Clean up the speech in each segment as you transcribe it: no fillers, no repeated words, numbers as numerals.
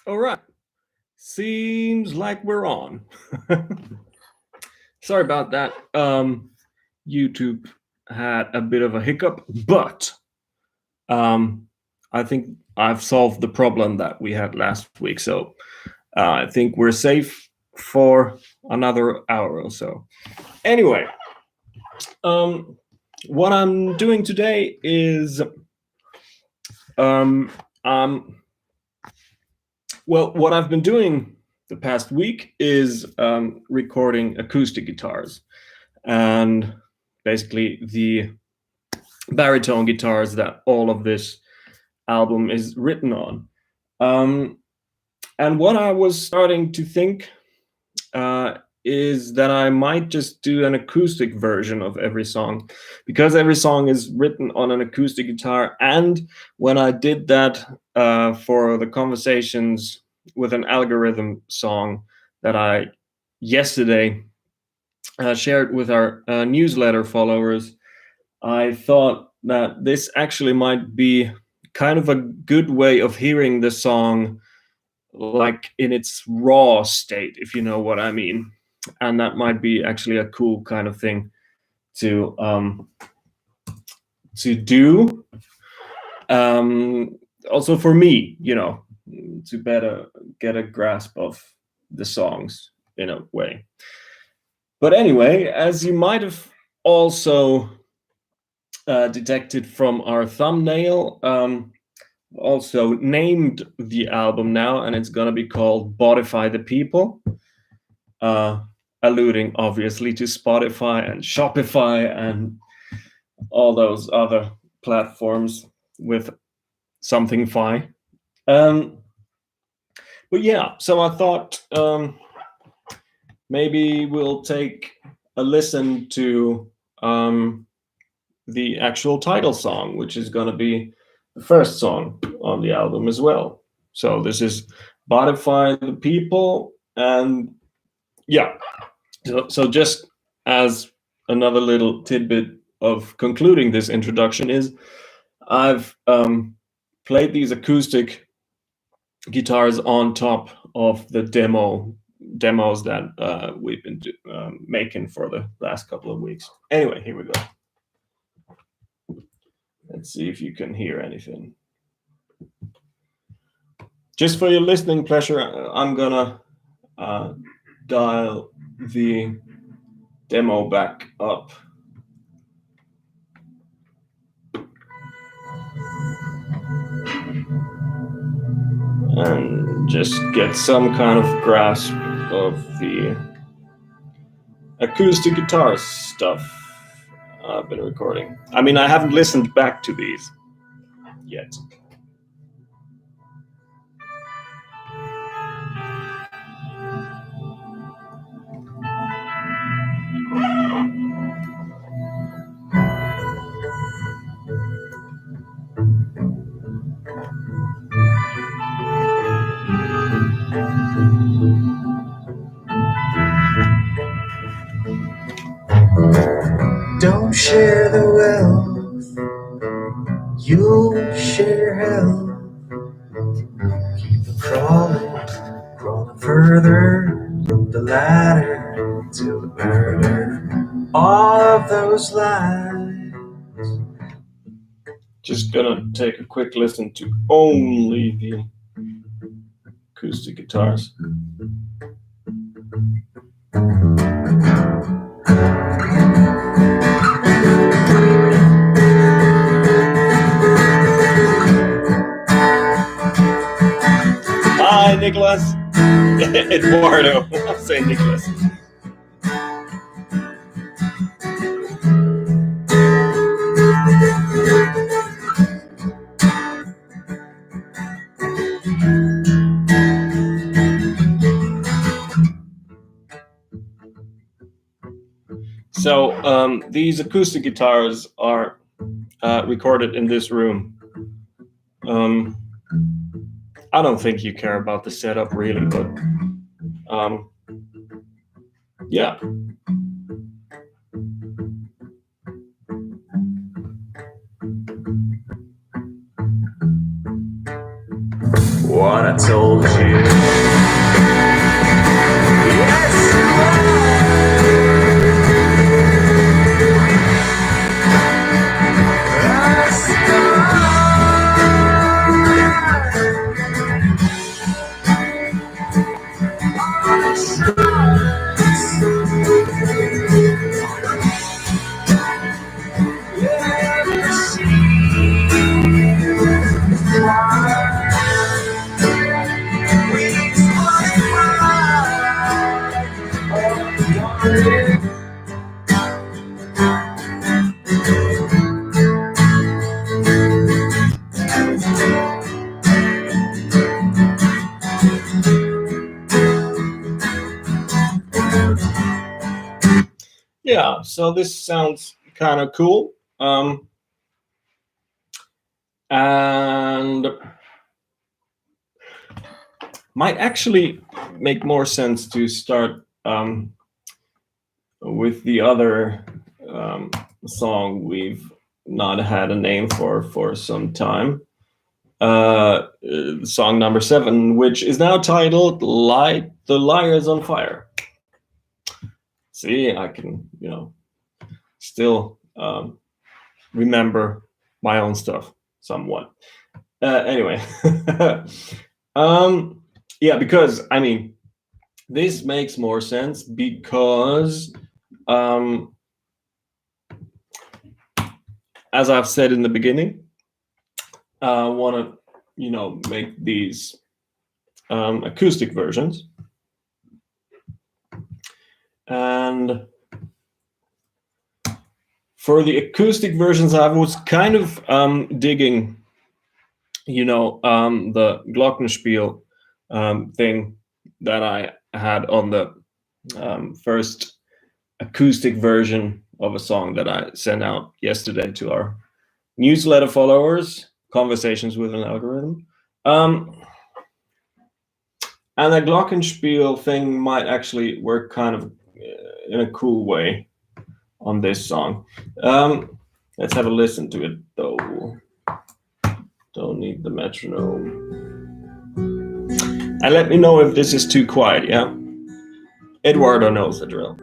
All right. Seems like we're on. Sorry about that. YouTube had a bit of a hiccup, but um, I think I've solved the problem that we had last week. So I think we're safe for another hour or so. Anyway, um, what I'm doing today is um, um, what I've been doing the past week is recording acoustic guitars and basically the baritone guitars that all of this album is written on. Um, and what I was starting to think uh, is that I might just do an acoustic version of every song because every song is written on an acoustic guitar. And when I did that for the Conversations with an Algorithm song that I yesterday shared with our newsletter followers, I thought that this actually might be kind of a good way of hearing the song like in its raw state, if you know what I mean. And that might be actually a cool kind of thing to do. Also for me, to better get a grasp of the songs in a way. But anyway, as you might have also detected from our thumbnail, also named the album now, and it's gonna be called Botify The People, alluding obviously to Spotify and Shopify and all those other platforms with something fi. Um, but yeah, so I thought maybe we'll take a listen to the actual title song, which is going to be the first song on the album as well. So this is Botify The People. And yeah, so just as another little tidbit of concluding this introduction is I've played these acoustic guitars on top of the demos that we've been making for the last couple of weeks. Anyway, here we go. Let's see if you can hear anything. Just for your listening pleasure, I'm gonna dial the demo back up. And just get some kind of grasp of the acoustic guitar stuff I've been recording. I mean, I haven't listened back to these yet. Don't share the wealth, you'll share hell. Keep it crawling further up the ladder till the murder. All of those lies. Just gonna take a quick listen to only the acoustic guitars. Hi, Nicholas. Eduardo. I'll say Nicholas. So these acoustic guitars are recorded in this room. I don't think you care about the setup really, but yeah. what I told you. Yes, you Yeah, so this sounds kind of cool. And might actually make more sense to start with the other song we've not had a name for some time. Song number 7, which is now titled "Light the Liars on Fire." See, I can, still remember my own stuff somewhat. Anyway, yeah, because I mean, this makes more sense because, as I've said in the beginning, I want to, make these acoustic versions, and for the acoustic versions, I was kind of digging, the glockenspiel thing that I had on the first acoustic version of a song that I sent out yesterday to our newsletter followers, Conversations with an Algorithm. And the glockenspiel thing might actually work kind of in a cool way on this song. Let's have a listen to it, though. Don't need the metronome. And let me know if this is too quiet, yeah? Eduardo knows the drill.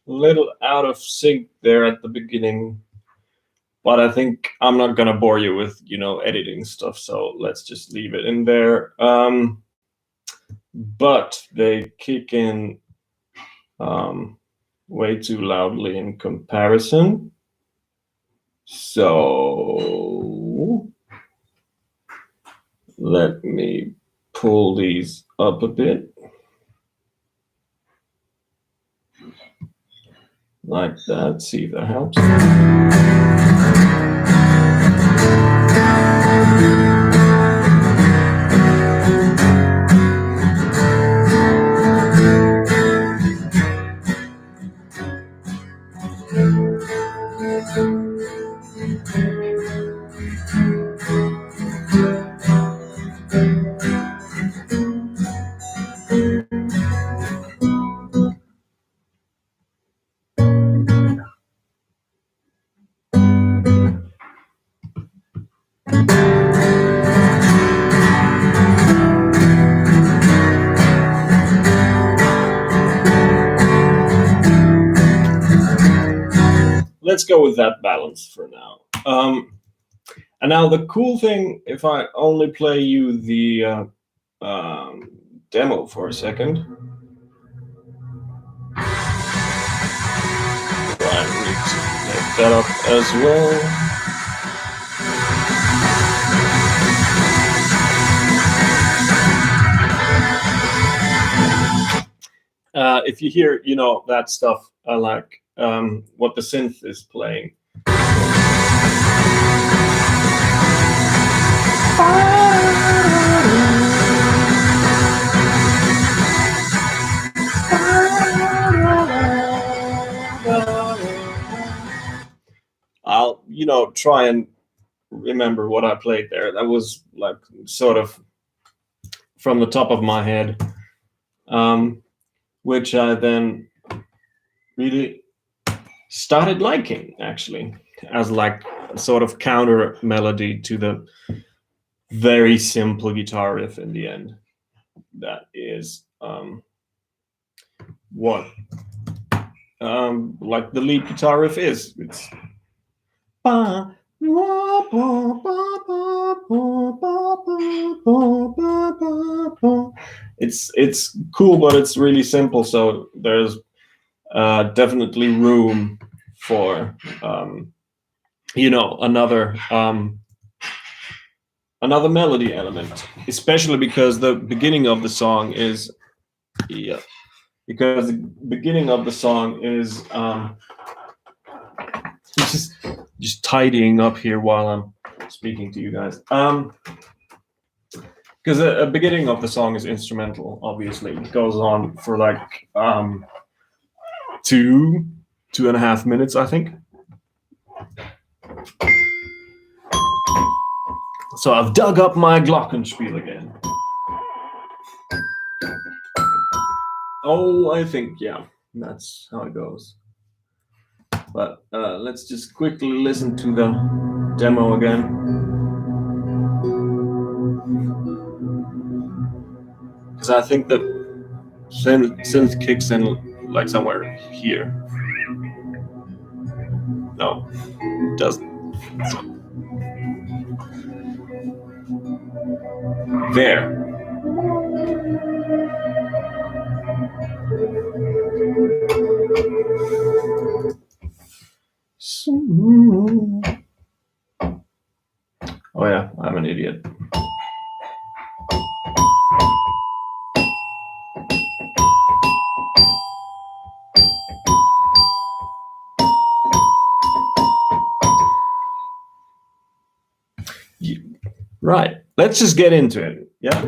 Little out of sync there at the beginning, but I think I'm not gonna bore you with editing stuff, so let's just leave it in there. But they kick in way too loudly in comparison, so let me pull these up a bit. Like that, see if that helps. Let's go with that balance for now. And now the cool thing, if I only play you the demo for a second. I need to make that up as well. If you hear, that stuff, like what the synth is playing. I'll, try and remember what I played there. That was like sort of from the top of my head, which I then really started liking, actually, as like a sort of counter melody to the very simple guitar riff in the end. That is what like the lead guitar riff is. It's it's cool, but it's really simple. So there's definitely room for another melody element, especially because the beginning of the song is just tidying up here while I'm speaking to you guys. Because the beginning of the song is instrumental, obviously. It goes on for like 2.5 minutes, I think. So I've dug up my glockenspiel again. Oh, I think, yeah, that's how it goes. But let's just quickly listen to the demo again. Because I think the synth kicks in like somewhere here. No, it doesn't. So. There. Oh yeah, I'm an idiot. Right, let's just get into it, yeah?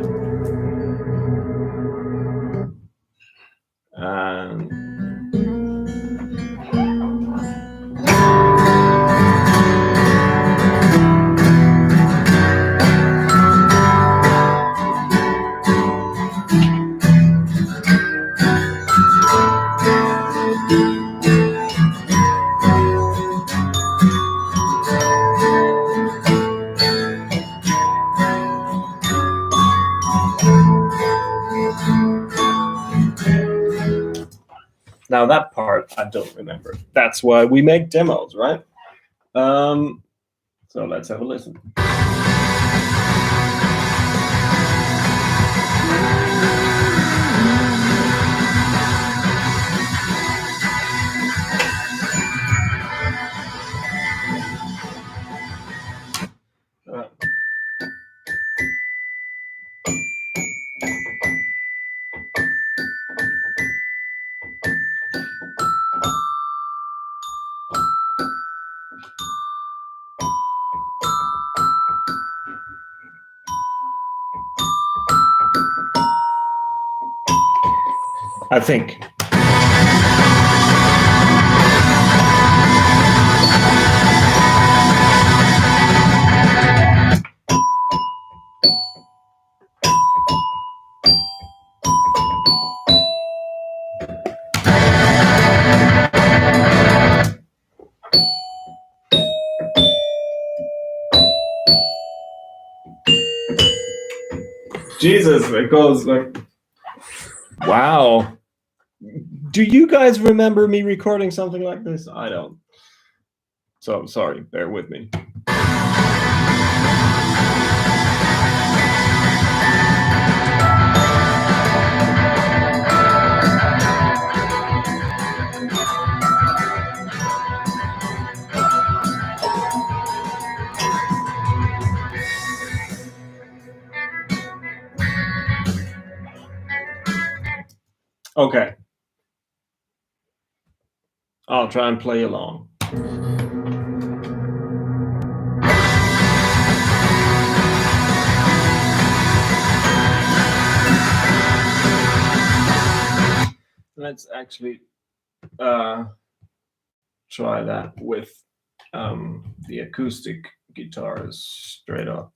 Now that part I don't remember. That's why we make demos, right? So let's have a listen. I think. Jesus, it goes like, wow. Do you guys remember me recording something like this? I don't. So sorry, bear with me. Okay. I'll try and play along. let's actually try that with the acoustic guitars straight up.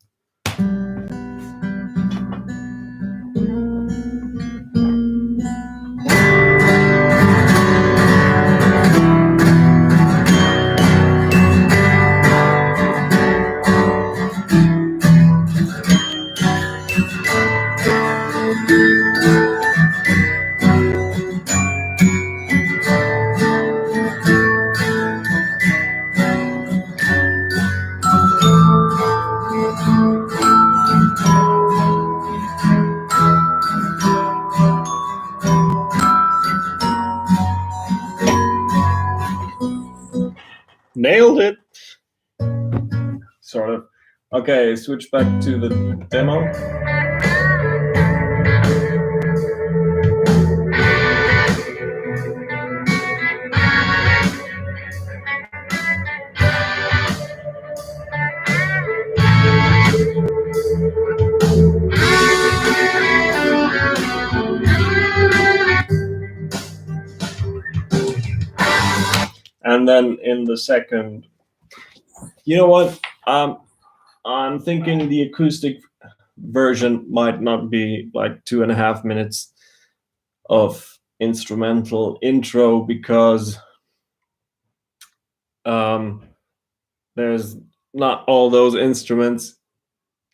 Nailed it! Sort of. Okay, switch back to the demo. And then in the second, you know what? I'm thinking the acoustic version might not be like 2.5 minutes of instrumental intro because there's not all those instruments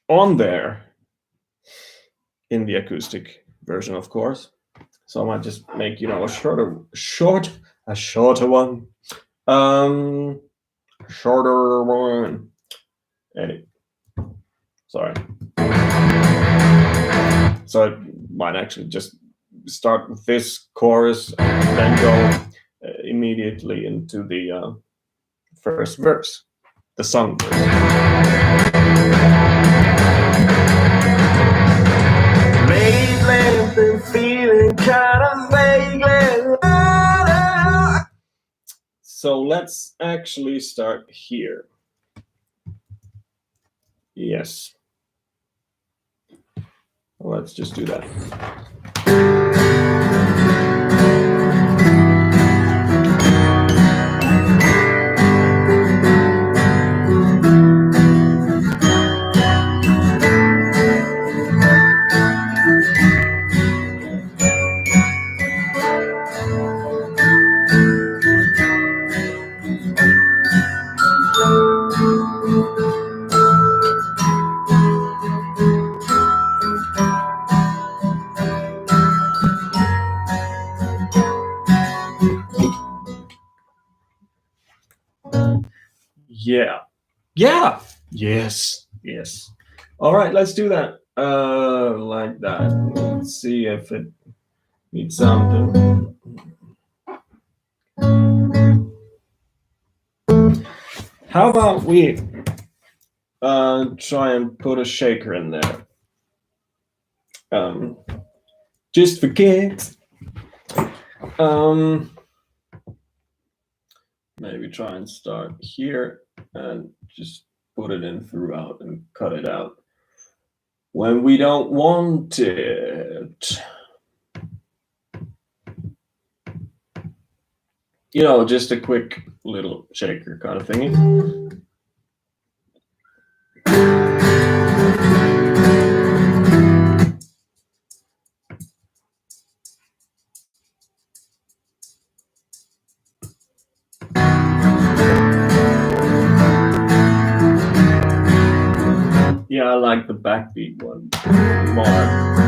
on there in the acoustic version, of course. So I might just make, a shorter one. Shorter one. Anyway, sorry. So I might actually just start with this chorus and then go immediately into the first verse, the song verse. Lately, been feeling kind of vaguely. So let's actually start here. Yes. Let's just do that. Yeah. Yeah. Yes. Yes. All right, let's do that. Like that. Let's see if it needs something. How about we try and put a shaker in there? Just for kicks. Maybe try and start here and just put it in throughout and cut it out when we don't want it. Just a quick little shaker kind of thingy. Yeah, I like the backbeat one more.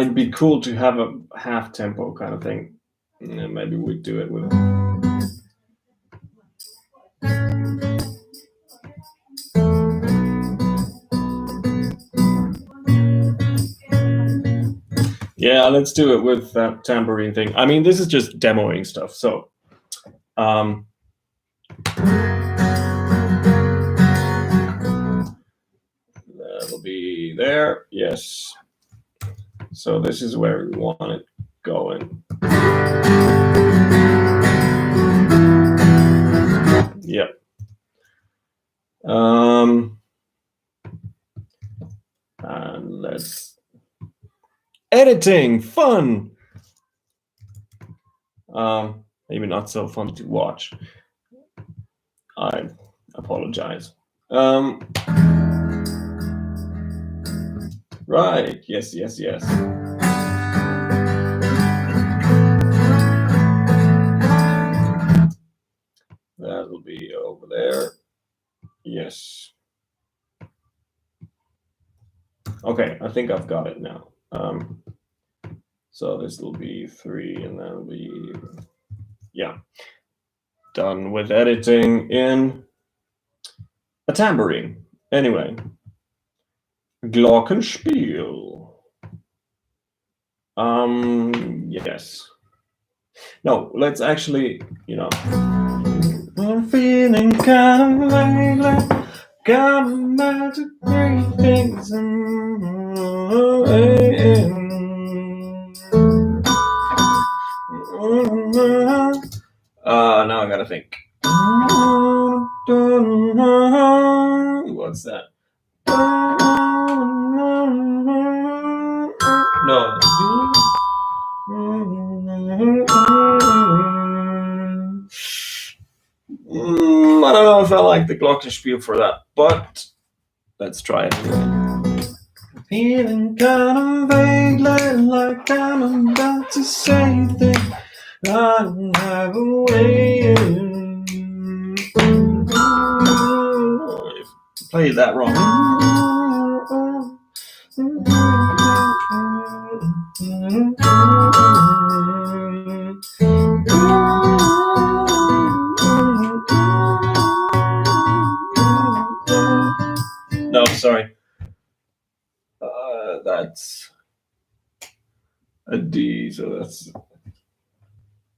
It'd be cool to have a half tempo kind of thing. Yeah, maybe we do it with. Yeah, let's do it with that tambourine thing. I mean, this is just demoing stuff, so that'll be there. Yes. So this is where we want it going. Yep. And let's editing fun. Maybe not so fun to watch. I apologize. Right. Yes. That'll be over there. Yes. Okay, I think I've got it now. So this will be 3, and that'll be, yeah, done with editing in a tambourine. Anyway, Glockenspiel. Yes. No, let's actually, I'm feeling kind of lately, got magic great things. Now I gotta think. What's that? No. I don't know if I like the Glockenspiel for that, but let's try it. Feeling kind of vaguely like I'm about to say things I don't have a way. Play that wrong. No, sorry. That's a D, so that's,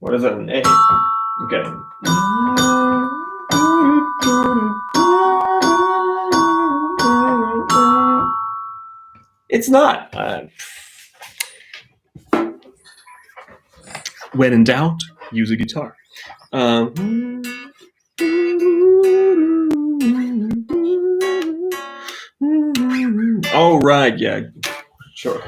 what is that, an A? Okay. It's not. When in doubt, use a guitar. Oh, right, yeah, sure.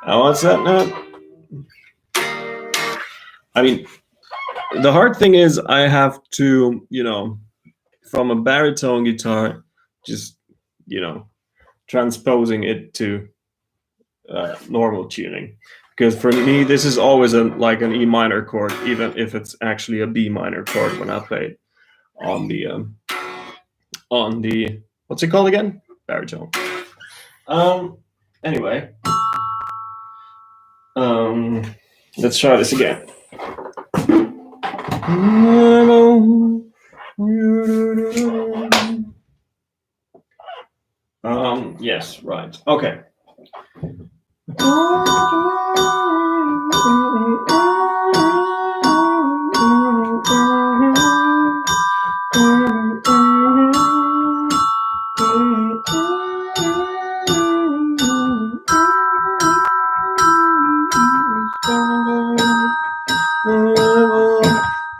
What's that note? I mean, the hard thing is I have to, from a baritone guitar, just, transposing it to normal tuning. Because for me, this is always like an E minor chord, even if it's actually a B minor chord when I play it on the what's it called again? Baritone. Anyway, let's try this again. Yes, right. Okay.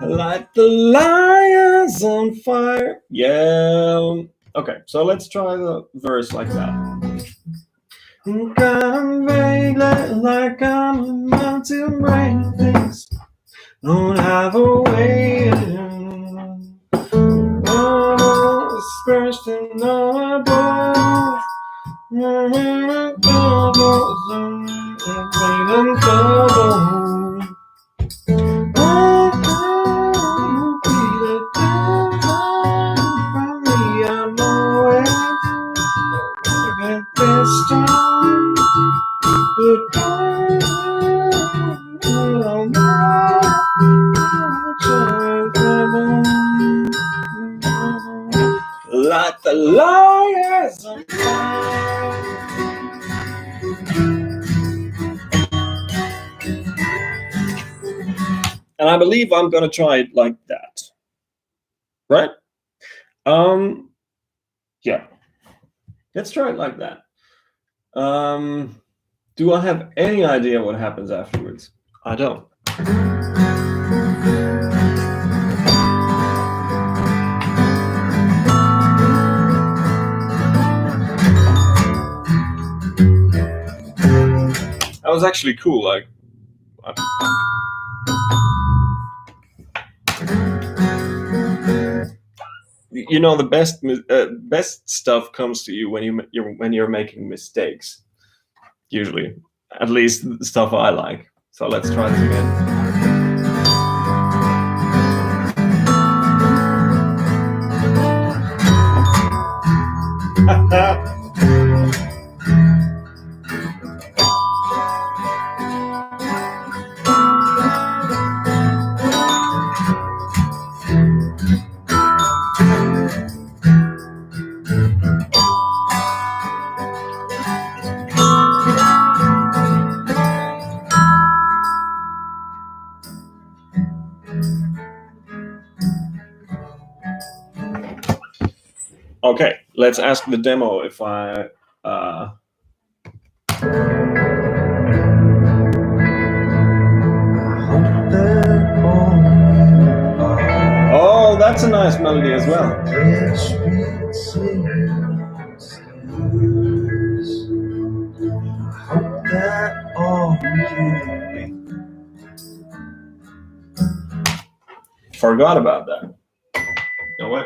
Light the lions on fire. Yeah. Okay, so let's try the verse like that. Kind of vaguely like I'm about to break things. Don't have a way. Oh, first in our boys. Like the liars And I believe I'm gonna try it like that. Right? Yeah. Let's try it like that. Do I have any idea what happens afterwards? I don't. That was actually cool. Like, you know, the best stuff comes to you when you're making mistakes. Usually, at least the stuff I like. So let's try this again. Okay, let's ask the demo if I. Oh, that's a nice melody as well. Forgot about that. No way.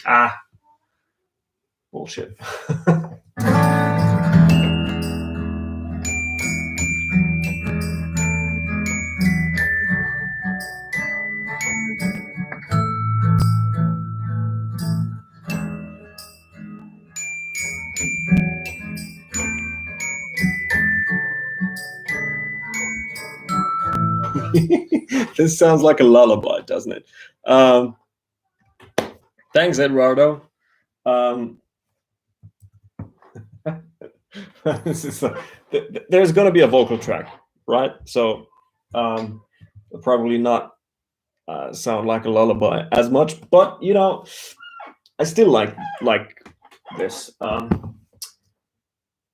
Ah, bullshit. This sounds like a lullaby, doesn't it? Thanks, Eduardo. This is there's going to be a vocal track, right? So probably not sound like a lullaby as much, but you know, I still like this.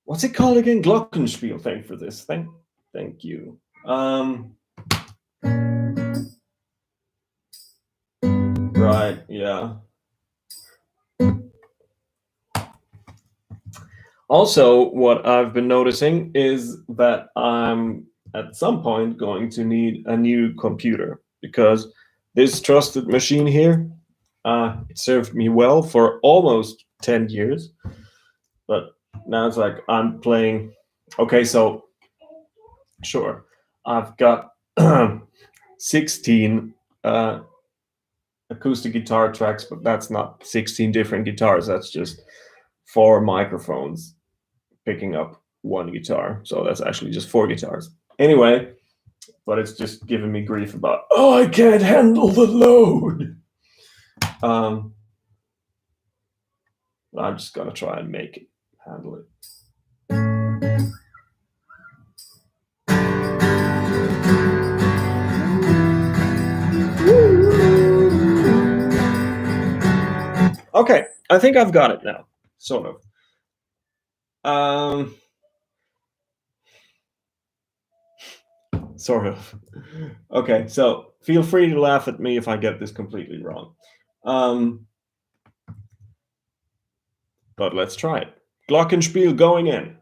What's it called again? Glockenspiel. Thank for this. Thank you. Right. Yeah. Also, what I've been noticing is that I'm at some point going to need a new computer because this trusted machine here, it served me well for almost 10 years. But now it's like I'm playing. Okay, so sure, I've got 16 acoustic guitar tracks, but that's not 16 different guitars. That's just 4 microphones picking up 1 guitar. So that's actually just 4 guitars. Anyway, but it's just giving me grief about, oh, I can't handle the load. I'm just gonna try and make it handle it. Okay, I think I've got it now, sort of. Sort of. Okay, so feel free to laugh at me if I get this completely wrong. But let's try it. Glockenspiel going in.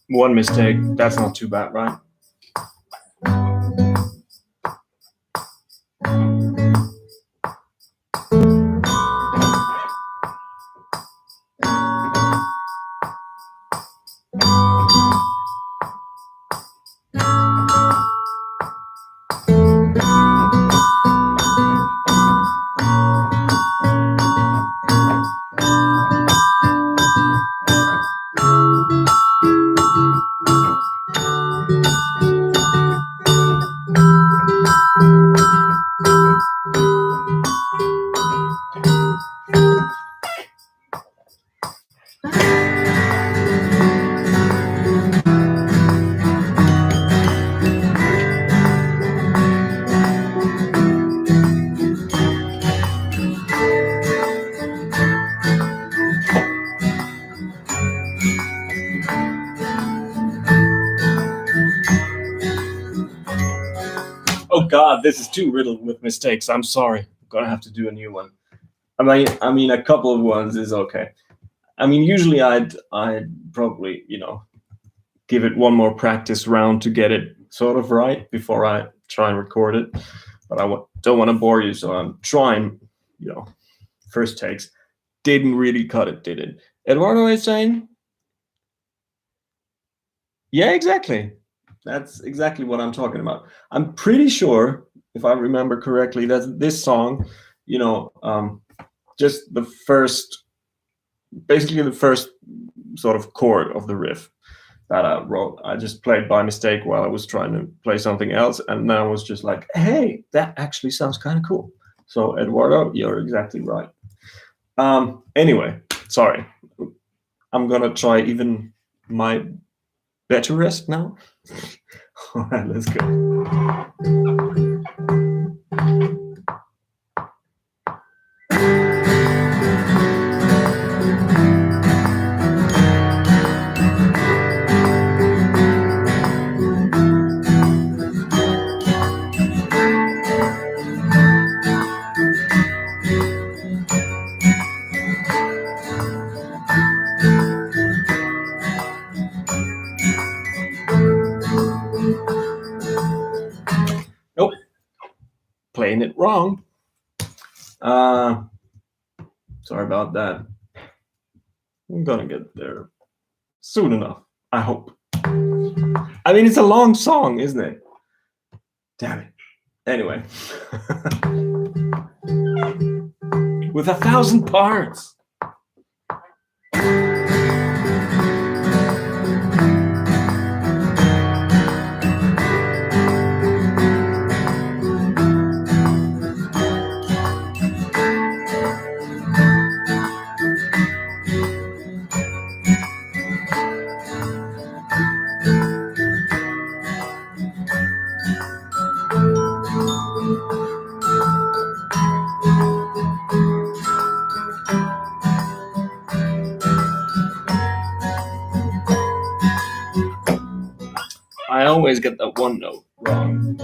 One mistake. That's not too bad, right? Oh God, this is too riddled with mistakes. I'm sorry. I'm gonna have to do a new one. I mean, a couple of ones is okay. I mean, usually I'd probably, give it one more practice round to get it sort of right before I try and record it. But I don't want to bore you, so I'm trying, first takes. Didn't really cut it, did it? Eduardo is saying? Yeah, exactly. That's exactly what I'm talking about. I'm pretty sure, if I remember correctly, that this song, just basically the first sort of chord of the riff that I wrote, I just played by mistake while I was trying to play something else, and then I was just like, hey, that actually sounds kind of cool. So Eduardo, you're exactly right. Anyway, sorry. I'm gonna try even my betterest now. All right, let's go. Nope, playing it wrong. Sorry about that. I'm gonna get there soon enough, I hope. I mean, it's a long song, isn't it? Damn it. Anyway. With 1,000 parts. I always get that one note wrong.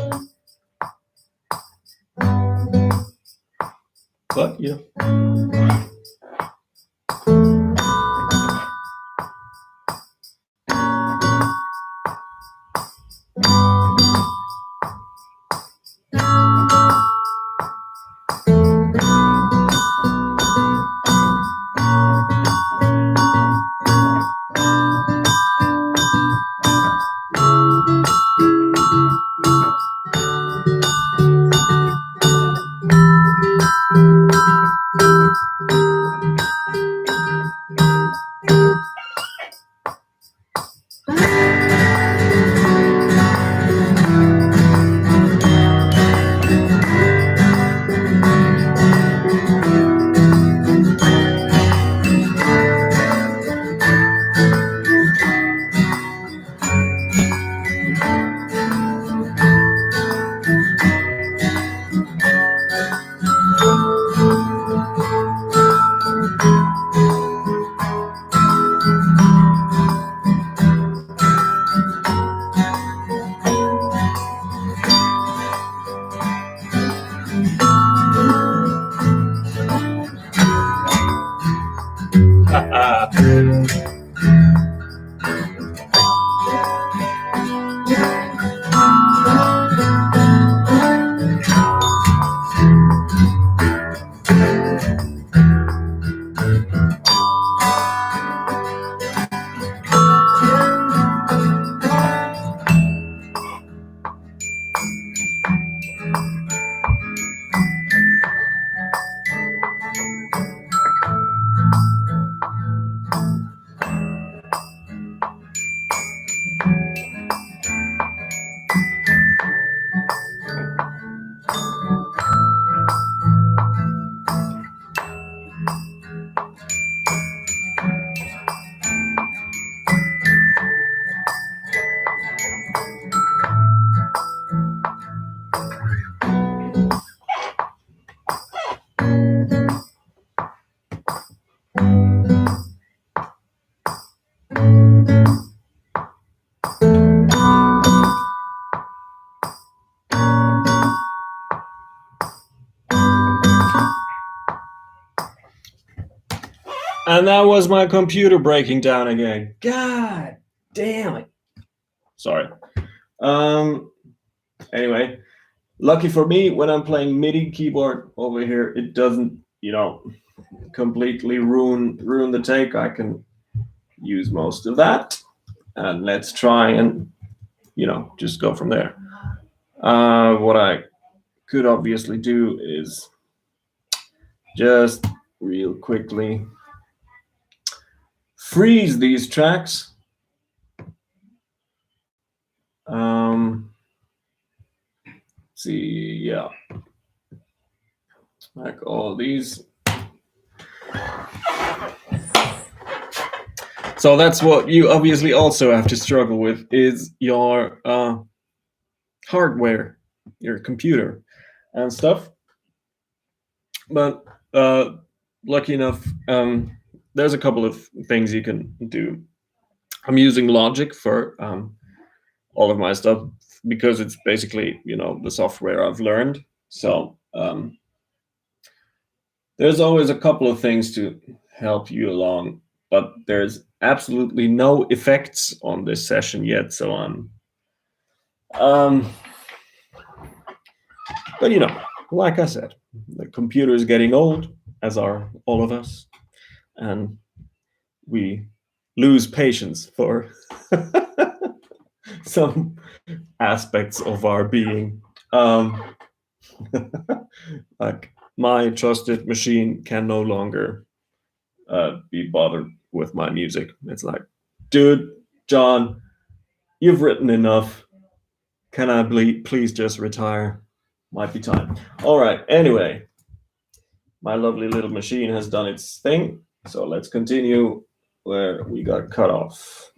But, And that was my computer breaking down again. God damn it. Sorry. Anyway, lucky for me, when I'm playing MIDI keyboard over here, it doesn't, completely ruin the take. I can use most of that. And let's try and, just go from there. What I could obviously do is just real quickly freeze these tracks. See, yeah, like all these. So that's what you obviously also have to struggle with, is your hardware, your computer and stuff. But lucky enough, there's a couple of things you can do. I'm using Logic for all of my stuff because it's basically, the software I've learned. So there's always a couple of things to help you along, but there's absolutely no effects on this session yet. So but like I said, the computer is getting old, as are all of us, and we lose patience for some aspects of our being. Like my trusted machine can no longer be bothered with my music. It's like, dude, John, you've written enough. Can I please just retire? Might be time. All right. Anyway, my lovely little machine has done its thing. So let's continue where we got cut off.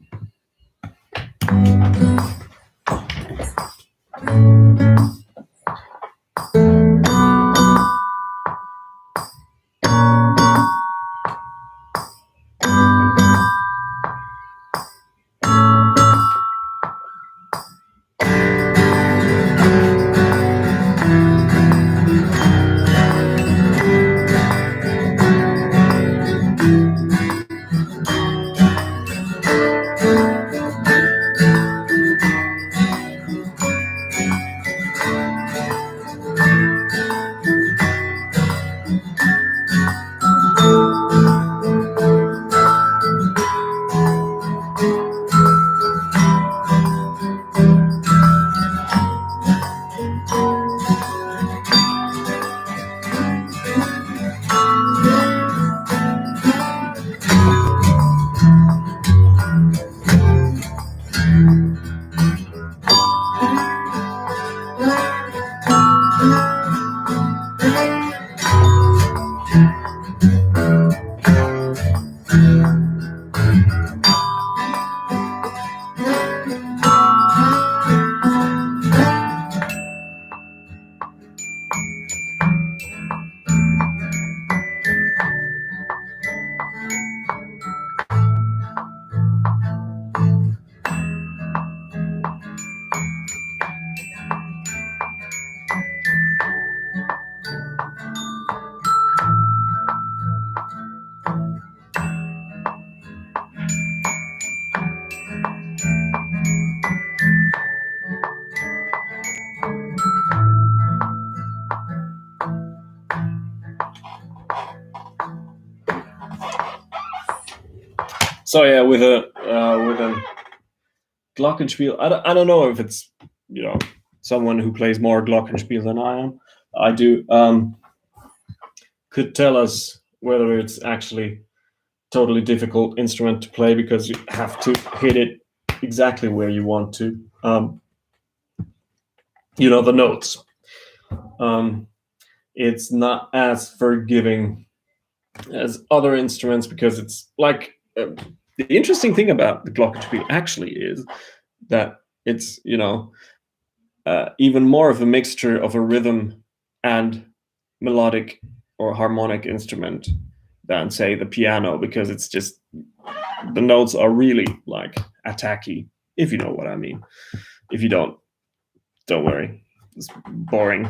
So yeah, with a glockenspiel, I don't know if it's someone who plays more glockenspiel than I am. I do. Could tell us whether it's actually totally difficult instrument to play because you have to hit it exactly where you want to. The notes. It's not as forgiving as other instruments because it's like the interesting thing about the glockenspiel actually is that it's even more of a mixture of a rhythm and melodic or harmonic instrument than say the piano, because it's just the notes are really like attacky, if you know what I mean. If you don't worry. It's boring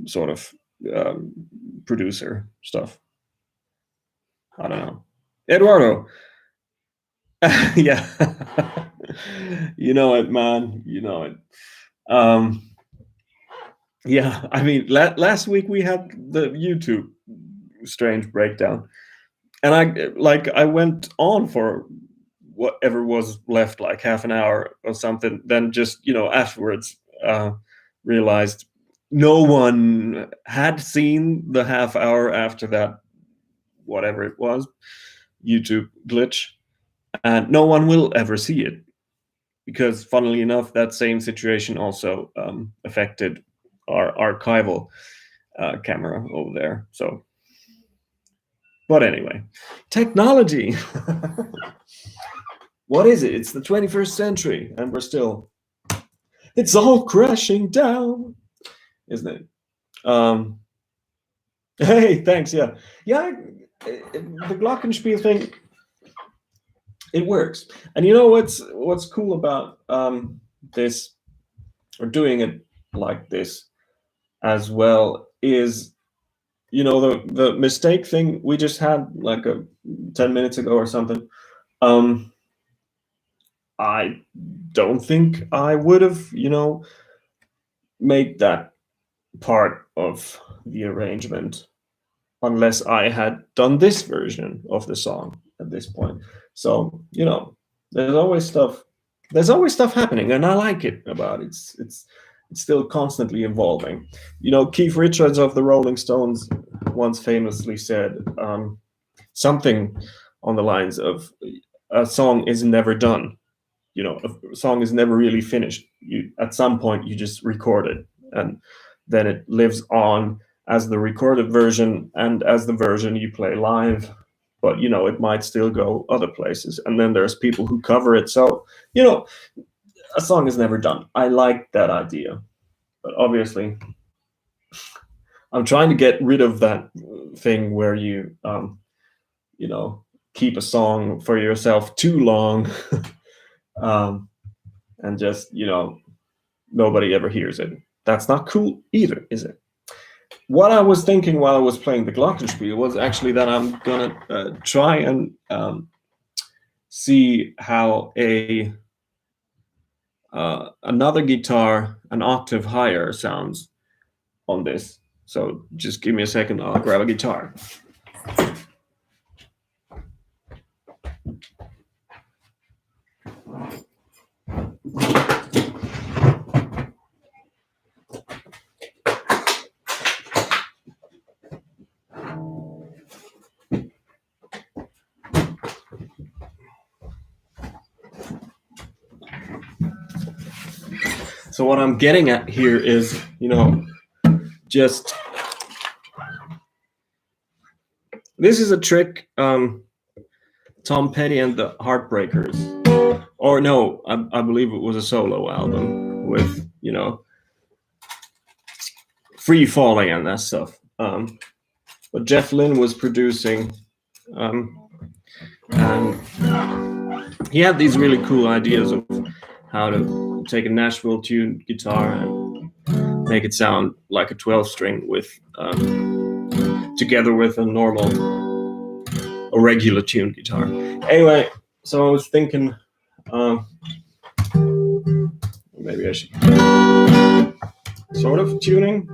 sort of producer stuff. I don't know. Eduardo. Yeah. You know it, man. You know it. Yeah, I mean, last week we had the YouTube strange breakdown, and I went on for whatever was left, like half an hour or something. Then just afterwards, realized no one had seen the half hour after that, whatever it was, YouTube glitch, and no one will ever see it because, funnily enough, that same situation also affected our archival camera over there. So, but anyway, technology. What is it? It's the 21st century, and it's all crashing down, isn't it? Hey, thanks. Yeah, yeah. The glockenspiel thing, it works. And you know what's cool about this, or doing it like this as well, is the mistake thing we just had like 10 minutes ago or something. I don't think I would have made that part of the arrangement unless I had done this version of the song at this point. So there's always stuff happening, and I like it about it. It's still constantly evolving. Keith Richards of the Rolling Stones once famously said something on the lines of, a song is never done. A song is never really finished. At some point you just record it, and then it lives on as the recorded version and as the version you play live. But it might still go other places, and then there's people who cover it. So a song is never done. I like that idea, but obviously I'm trying to get rid of that thing where you keep a song for yourself too long. And just nobody ever hears it. That's not cool either, is it? What I was thinking while I was playing the glockenspiel was actually that I'm gonna try and see how another guitar an octave higher sounds on this. So just give me a second, I'll grab a guitar. So what I'm getting at here is, just this is a trick Tom Petty and the Heartbreakers, or no, I believe it was a solo album with Free Falling and that stuff. But Jeff Lynne was producing, and he had these really cool ideas of how to take a Nashville tuned guitar and make it sound like a 12-string with together with a regular tuned guitar. Anyway, so I was thinking maybe I should sort of tuning.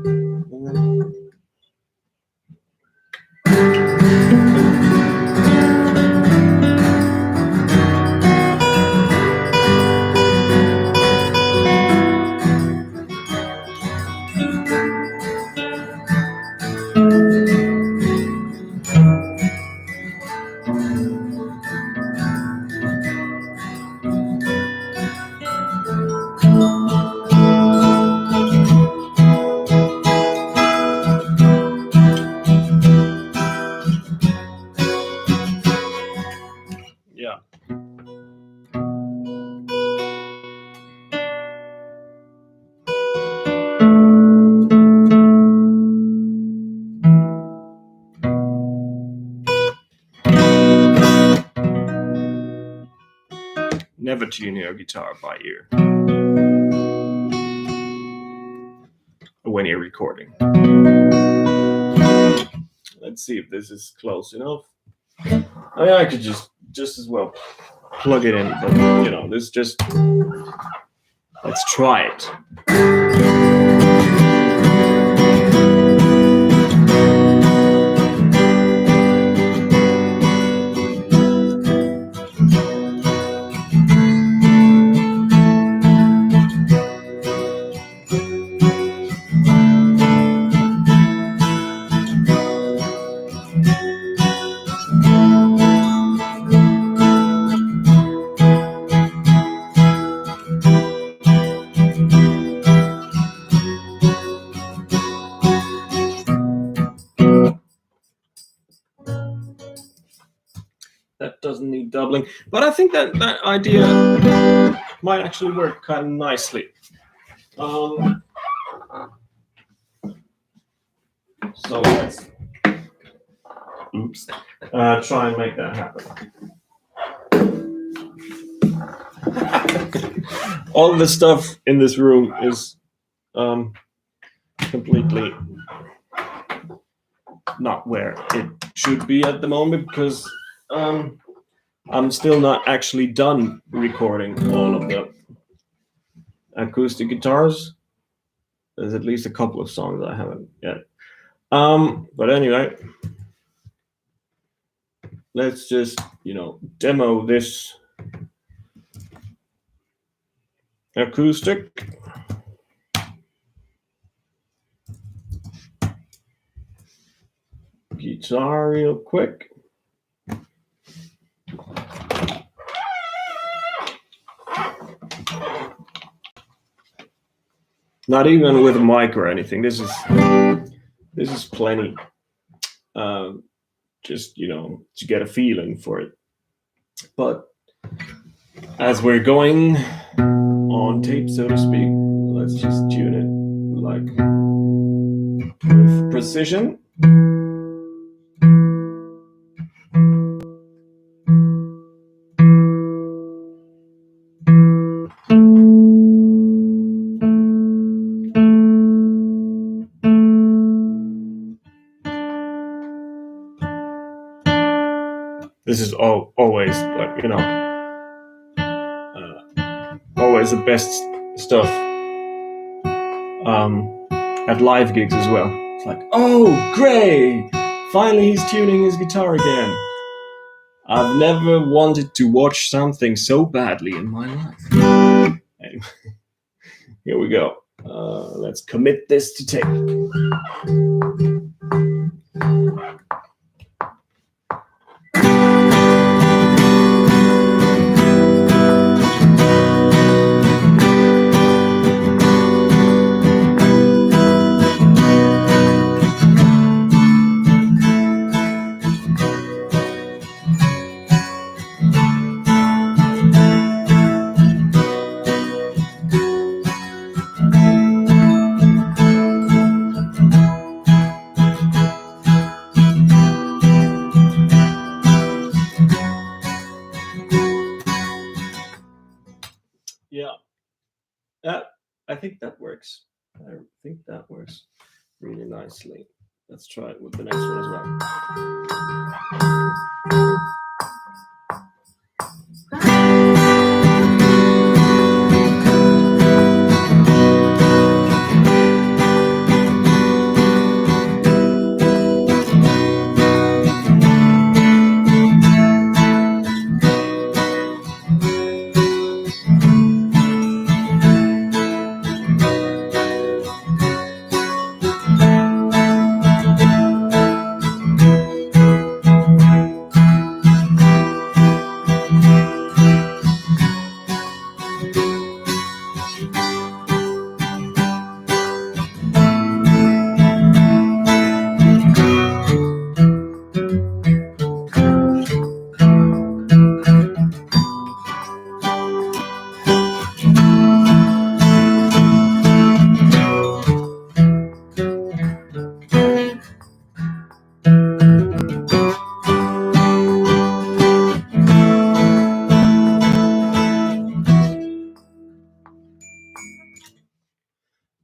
Yeah. Never tune your guitar by ear when you're recording. Let's see if this is close enough. I mean, I could just as well plug it in, but you know, let's try it. That doesn't need doubling, but I think that idea might actually work kind of nicely. So let's try and make that happen. All the stuff in this room is completely not where it should be at the moment because I'm still not actually done recording all of the acoustic guitars. There's at least a couple of songs I haven't yet. But anyway, let's just, demo this acoustic. Guitar real quick. Not even with a mic or anything. This is plenty. Just to get a feeling for it. But as we're going on tape, so to speak, let's just tune it like with precision. This is always, like, always the best stuff at live gigs as well. It's like, oh, great! Finally he's tuning his guitar again. I've never wanted to watch something so badly in my life. Anyway, here we go. Let's commit this to tape. Yeah, I think that works. I think that works really nicely. Let's try it with the next one as well.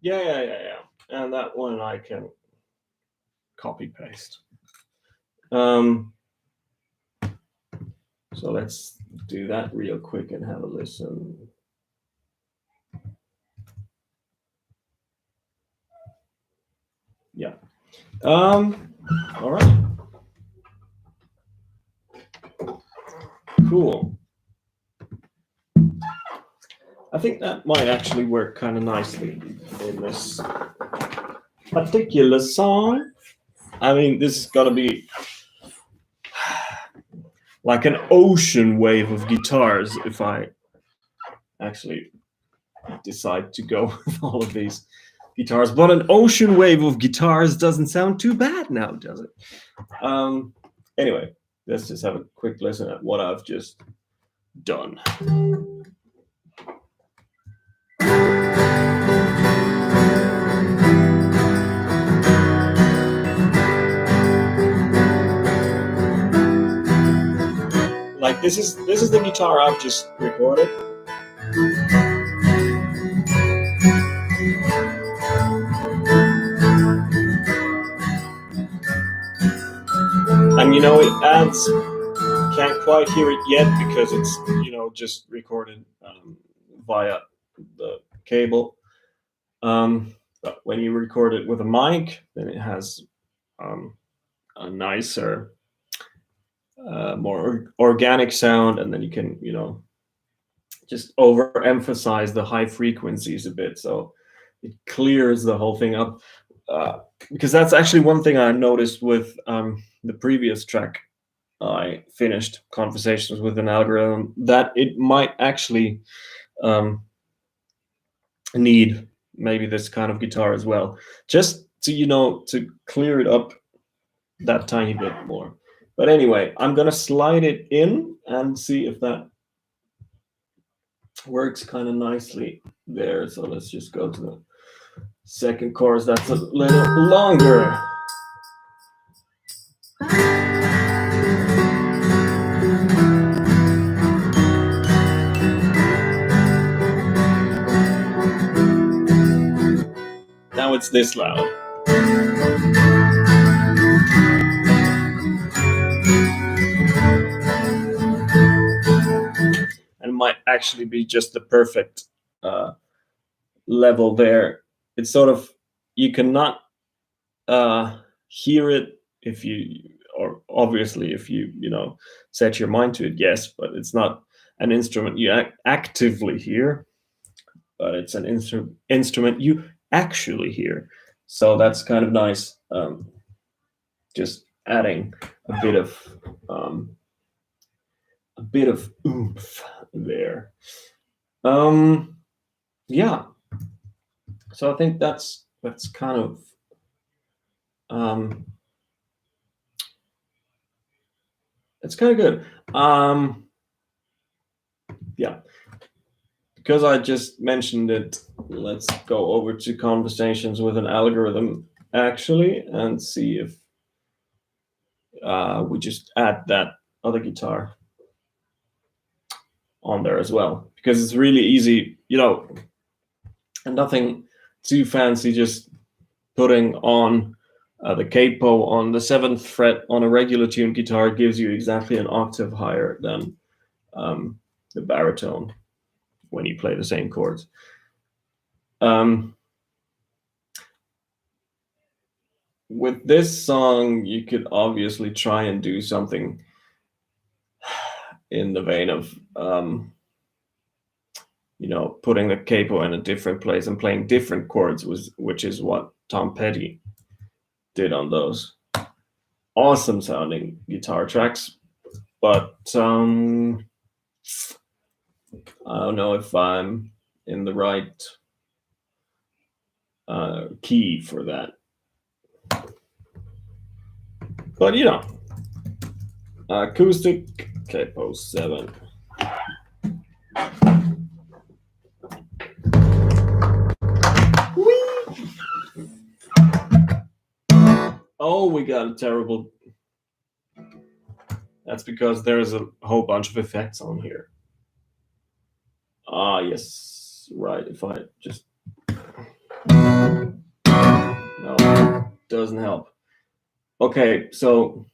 Yeah. And that one I can copy paste. So let's do that real quick and have a listen. Yeah. All right. Cool. I think that might actually work kind of nicely in this particular song. I mean, this is gonna be like an ocean wave of guitars if I actually decide to go with all of these guitars. But an ocean wave of guitars doesn't sound too bad now, does it? Anyway, let's just have a quick listen at what I've just done. Like this is the guitar I've just recorded. And it adds, can't quite hear it yet because it's just recorded via the cable. But when you record it with a mic, then it has a nicer, more organic sound, and then you can just overemphasize the high frequencies a bit, so it clears the whole thing up. Because that's actually one thing I noticed with the previous track I finished, Conversations with an Algorithm, that it might actually need maybe this kind of guitar as well, just to to clear it up that tiny bit more. But anyway, I'm gonna slide it in and see if that works kind of nicely there. So let's just go to the second chorus. That's a little longer. Now it's this loud. And it might actually be just the perfect level there. It's sort of, you cannot hear it if you, or obviously if you set your mind to it, yes, but it's not an instrument you actively hear, but it's an instrument you actually hear. So that's kind of nice. Just adding a bit of oomph there. Yeah. So I think that's kind of it's kind of good. Yeah. Because I just mentioned it, let's go over to Conversations with an Algorithm actually and see if we just add that other guitar on there as well, because it's really easy, and nothing too fancy, just putting on the capo on the 7th fret on a regular tuned guitar gives you exactly an octave higher than the baritone when you play the same chords. With this song, you could obviously try and do something in the vein of putting the capo in a different place and playing different chords, which is what Tom Petty did on those awesome sounding guitar tracks. But I don't know if I'm in the right key for that. But acoustic capo 7. Oh, we got a terrible. That's because there's a whole bunch of effects on here. Ah, yes, right. If I just no, doesn't help. Okay, so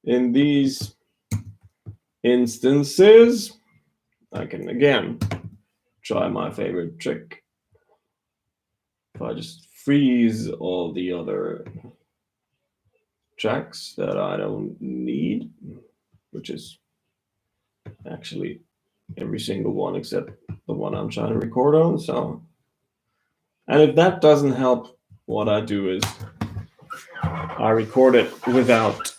in these instances, I can again try my favorite trick. If I just freeze all the other tracks that I don't need, which is actually every single one except the one I'm trying to record on. So, and if that doesn't help, what I do is I record it without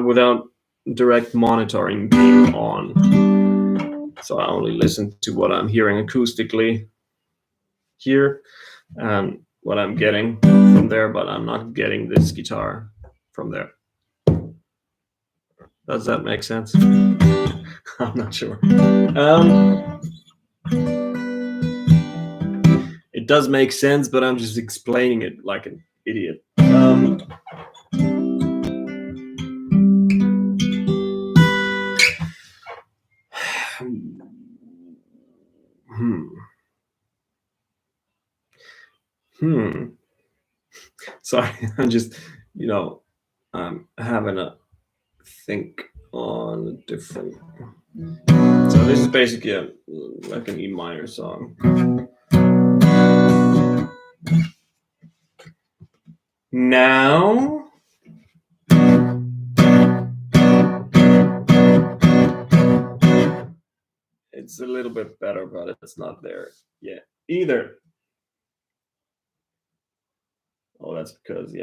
without direct monitoring being on. So I only listen to what I'm hearing acoustically here and what I'm getting from there, but I'm not getting this guitar from there. Does that make sense? I'm not sure. It does make sense, but I'm just explaining it like an idiot. Sorry, I'm just, I'm having a think on different. So this is basically like an E minor song. Now, it's a little bit better, but it's not there yet either. Oh, that's because,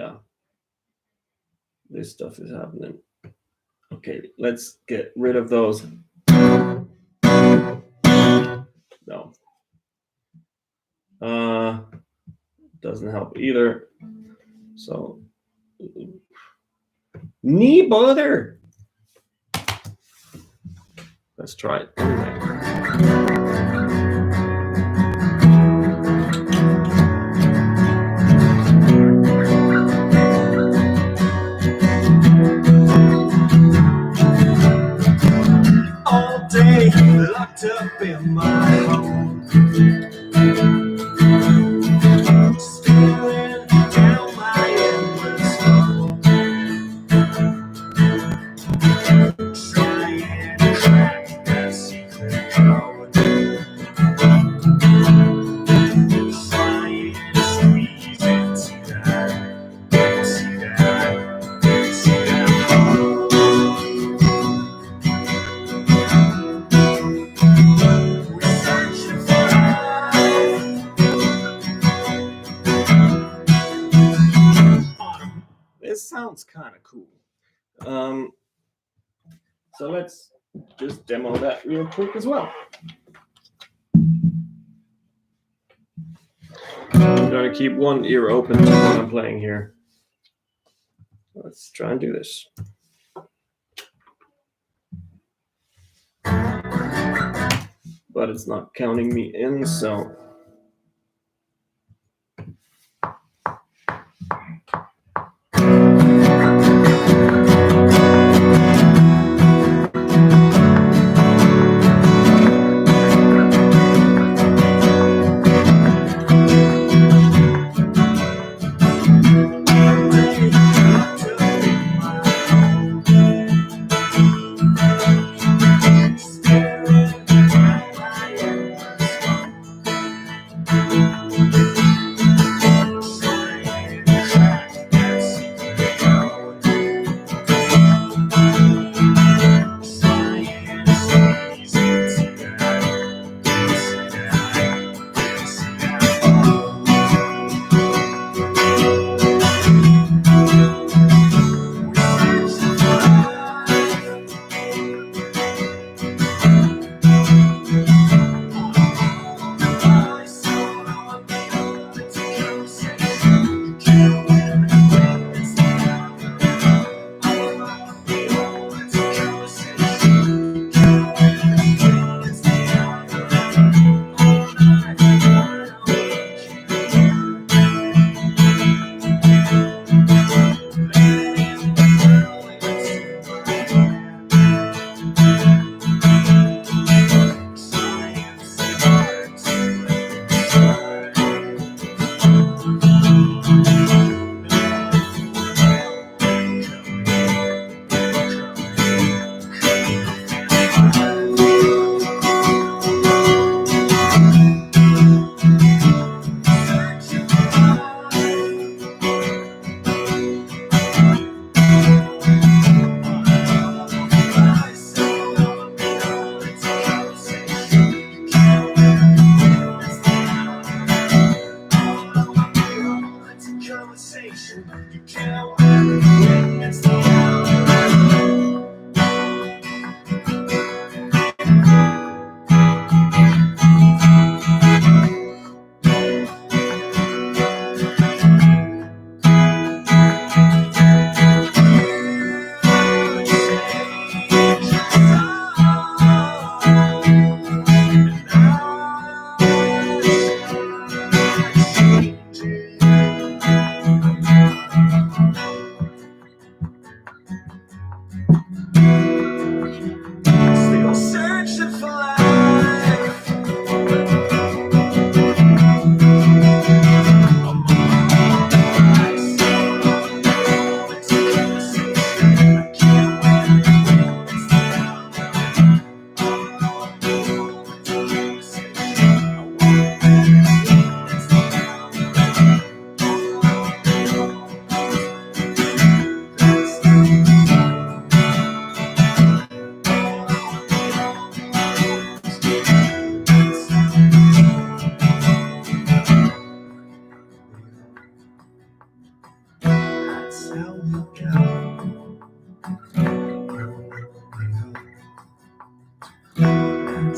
this stuff is happening. Okay, let's get rid of those. No. Doesn't help either. So, knee bother. Let's try it anyway. All day locked up in my home, staring down my endless phone, trying to crack that secret code, trying to squeeze into that hole. This sounds kind of cool. So let's just demo that real quick as well. I'm going to keep one ear open to what I'm playing here. Let's try and do this. But it's not counting me in, so.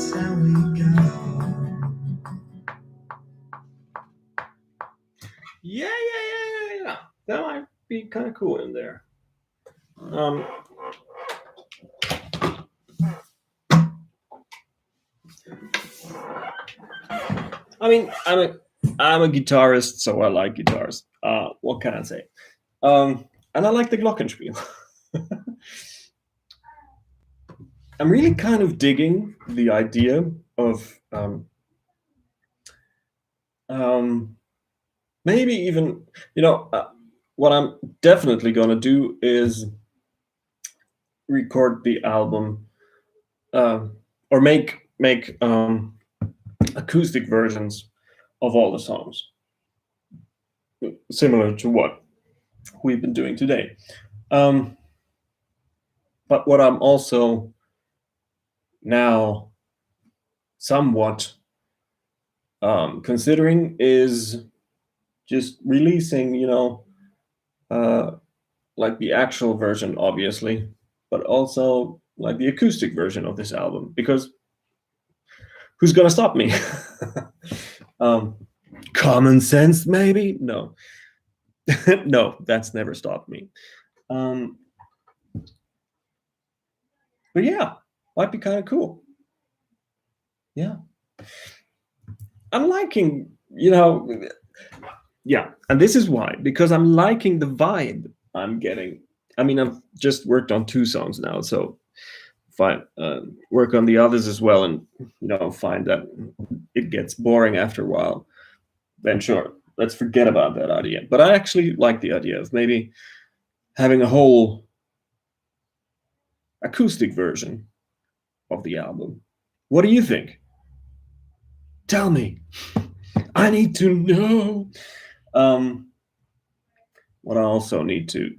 that's how we go. Yeah. That might be kind of cool in there. I mean, I'm a guitarist, so I like guitars. What can I say? And I like the glockenspiel. I'm really kind of digging the idea of maybe even, what I'm definitely gonna do is record the album, or make acoustic versions of all the songs, similar to what we've been doing today. But what I'm also now somewhat considering is just releasing, like the actual version, obviously, but also like the acoustic version of this album, because who's gonna stop me? Common sense, maybe? No. No, that's never stopped me. But yeah, might be kind of cool. Yeah. I'm liking, yeah, and this is why, because I'm liking the vibe I'm getting. I mean, I've just worked on 2 songs now, so if I work on the others as well, and find that it gets boring after a while, then sure, let's forget about that idea. But I actually like the idea of maybe having a whole acoustic version of the album. What do you think? Tell me. I need to know. What I also need to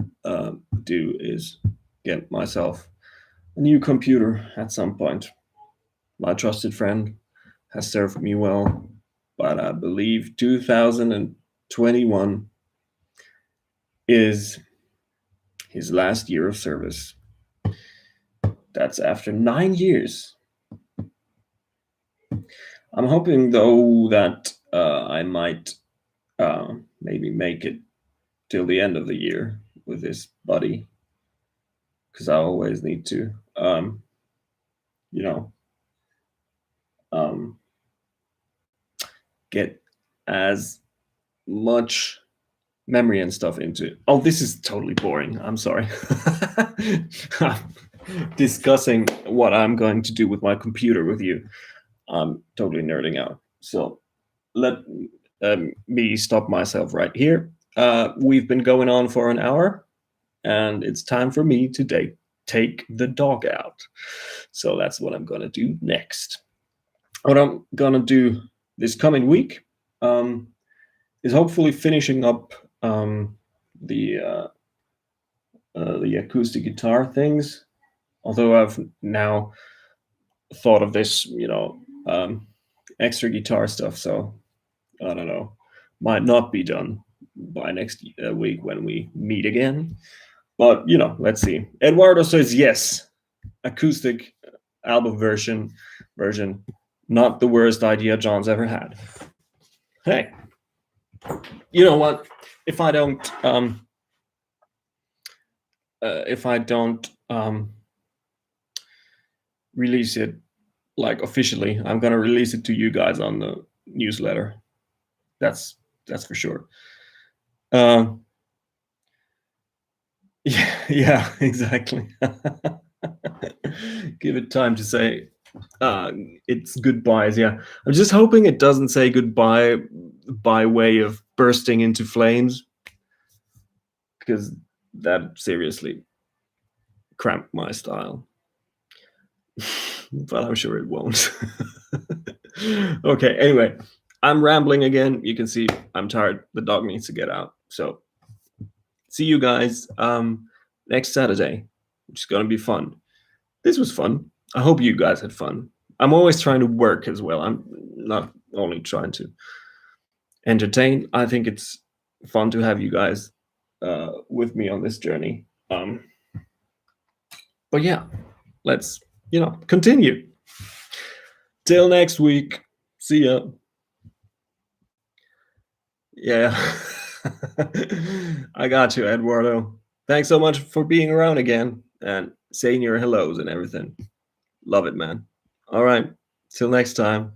do is get myself a new computer at some point. My trusted friend has served me well, but I believe 2021 is his last year of service. That's after 9 years. I'm hoping, though, that I might maybe make it till the end of the year with this buddy, because I always need to, you know, get as much memory and stuff into it. Oh, this is totally boring. I'm sorry. Discussing what I'm going to do with my computer with you. I'm totally nerding out. So let me stop myself right here. We've been going on for an hour, and it's time for me to take the dog out. So that's what I'm going to do next. What I'm going to do this coming week is hopefully finishing up the acoustic guitar things. Although I've now thought of this, extra guitar stuff, so I don't know, might not be done by next week when we meet again. But let's see. Eduardo says yes, acoustic album version, not the worst idea John's ever had. Hey, you know what? If I don't release it like officially, I'm gonna release it to you guys on the newsletter. That's for sure. Yeah, exactly. Give it time to say it's goodbyes. Yeah, I'm just hoping it doesn't say goodbye by way of bursting into flames, because that seriously cramped my style. But I'm sure it won't. Okay, anyway, I'm rambling again. You can see I'm tired. The dog needs to get out. So see you guys next Saturday, which is going to be fun. This was fun. I hope you guys had fun. I'm always trying to work as well. I'm not only trying to entertain. I think it's fun to have you guys with me on this journey. But yeah, let's continue. Till next week. See ya. Yeah. I got you, Eduardo. Thanks so much for being around again and saying your hellos and everything. Love it, man. All right. Till next time.